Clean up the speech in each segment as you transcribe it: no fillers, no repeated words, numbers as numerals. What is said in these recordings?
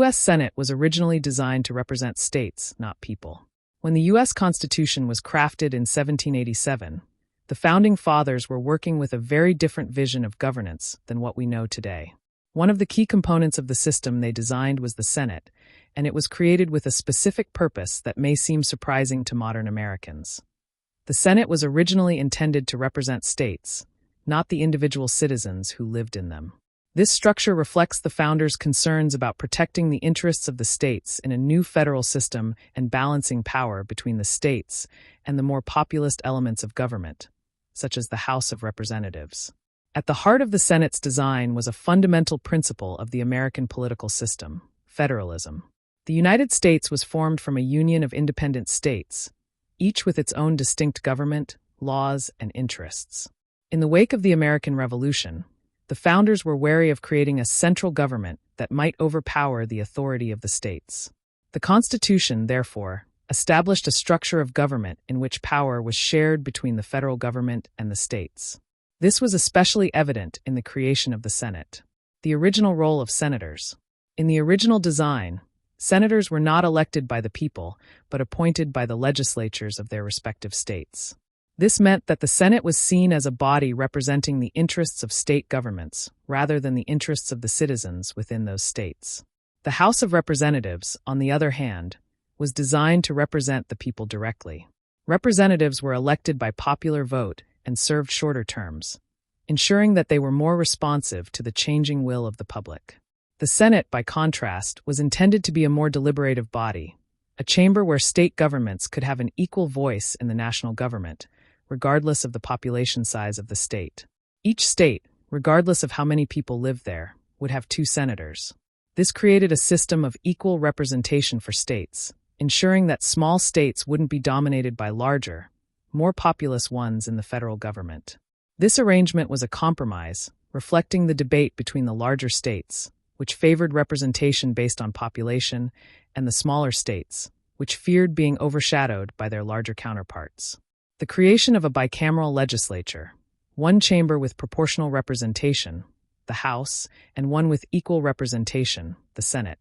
U.S. Senate was originally designed to represent states, not people. When the U.S. Constitution was crafted in 1787, the Founding Fathers were working with a very different vision of governance than what we know today. One of the key components of the system they designed was the Senate, and it was created with a specific purpose that may seem surprising to modern Americans. The Senate was originally intended to represent states, not the individual citizens who lived in them. This structure reflects the founders' concerns about protecting the interests of the states in a new federal system and balancing power between the states and the more populist elements of government, such as the House of Representatives. At the heart of the Senate's design was a fundamental principle of the American political system: federalism. The United States was formed from a union of independent states, each with its own distinct government, laws, and interests. In the wake of the American Revolution, the founders were wary of creating a central government that might overpower the authority of the states. The Constitution, therefore, established a structure of government in which power was shared between the federal government and the states. This was especially evident in the creation of the Senate. The original role of senators. In the original design, senators were not elected by the people, but appointed by the legislatures of their respective states. This meant that the Senate was seen as a body representing the interests of state governments, rather than the interests of the citizens within those states. The House of Representatives, on the other hand, was designed to represent the people directly. Representatives were elected by popular vote and served shorter terms, ensuring that they were more responsive to the changing will of the public. The Senate, by contrast, was intended to be a more deliberative body, a chamber where state governments could have an equal voice in the national government, regardless of the population size of the state. Each state, regardless of how many people lived there, would have 2 senators. This created a system of equal representation for states, ensuring that small states wouldn't be dominated by larger, more populous ones in the federal government. This arrangement was a compromise, reflecting the debate between the larger states, which favored representation based on population, and the smaller states, which feared being overshadowed by their larger counterparts. The creation of a bicameral legislature, one chamber with proportional representation, the House, and one with equal representation, the Senate,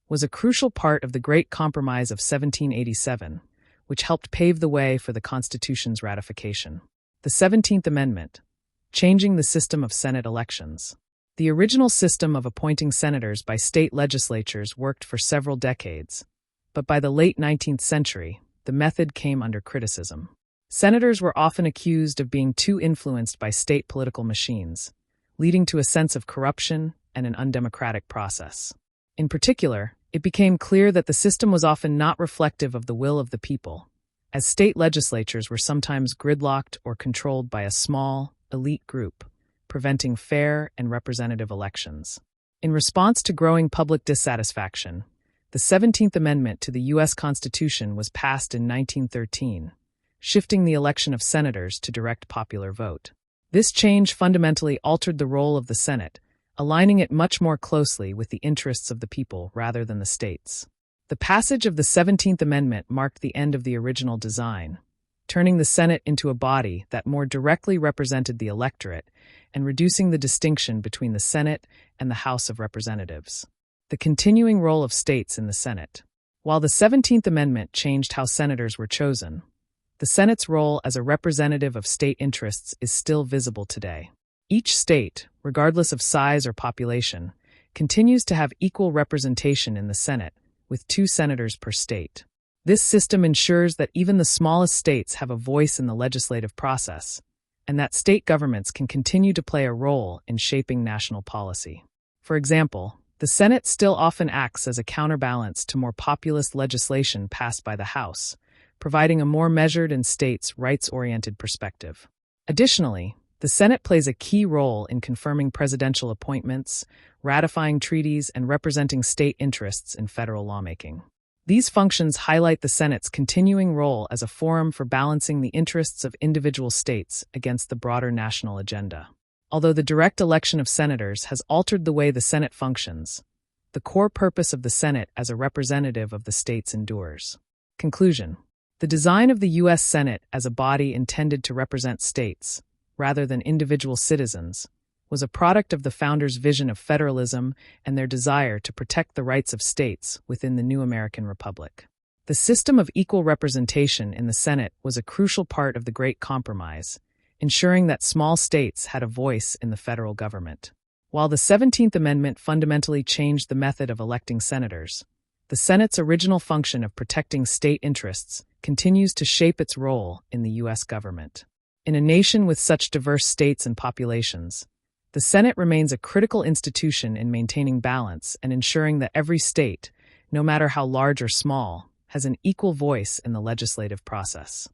was a crucial part of the Great Compromise of 1787, which helped pave the way for the Constitution's ratification. The 17th Amendment, changing the system of Senate elections. The original system of appointing senators by state legislatures worked for several decades, but by the late 19th century, the method came under criticism. Senators were often accused of being too influenced by state political machines, leading to a sense of corruption and an undemocratic process. In particular, it became clear that the system was often not reflective of the will of the people, as state legislatures were sometimes gridlocked or controlled by a small, elite group, preventing fair and representative elections. In response to growing public dissatisfaction, the 17th Amendment to the U.S. Constitution was passed in 1913, shifting the election of senators to direct popular vote. This change fundamentally altered the role of the Senate, aligning it much more closely with the interests of the people rather than the states. The passage of the 17th Amendment marked the end of the original design, turning the Senate into a body that more directly represented the electorate and reducing the distinction between the Senate and the House of Representatives. The continuing role of states in the Senate. While the 17th Amendment changed how senators were chosen, the Senate's role as a representative of state interests is still visible today. Each state, regardless of size or population, continues to have equal representation in the Senate, with 2 senators per state. This system ensures that even the smallest states have a voice in the legislative process, and that state governments can continue to play a role in shaping national policy. For example, the Senate still often acts as a counterbalance to more populist legislation passed by the House, providing a more measured and states' rights-oriented perspective. Additionally, the Senate plays a key role in confirming presidential appointments, ratifying treaties, and representing state interests in federal lawmaking. These functions highlight the Senate's continuing role as a forum for balancing the interests of individual states against the broader national agenda. Although the direct election of senators has altered the way the Senate functions, the core purpose of the Senate as a representative of the states endures. Conclusion. The design of the U.S. Senate as a body intended to represent states, rather than individual citizens, was a product of the founders' vision of federalism and their desire to protect the rights of states within the new American Republic. The system of equal representation in the Senate was a crucial part of the Great Compromise, ensuring that small states had a voice in the federal government. While the 17th Amendment fundamentally changed the method of electing senators, the Senate's original function of protecting state interests continues to shape its role in the U.S. government. In a nation with such diverse states and populations, the Senate remains a critical institution in maintaining balance and ensuring that every state, no matter how large or small, has an equal voice in the legislative process.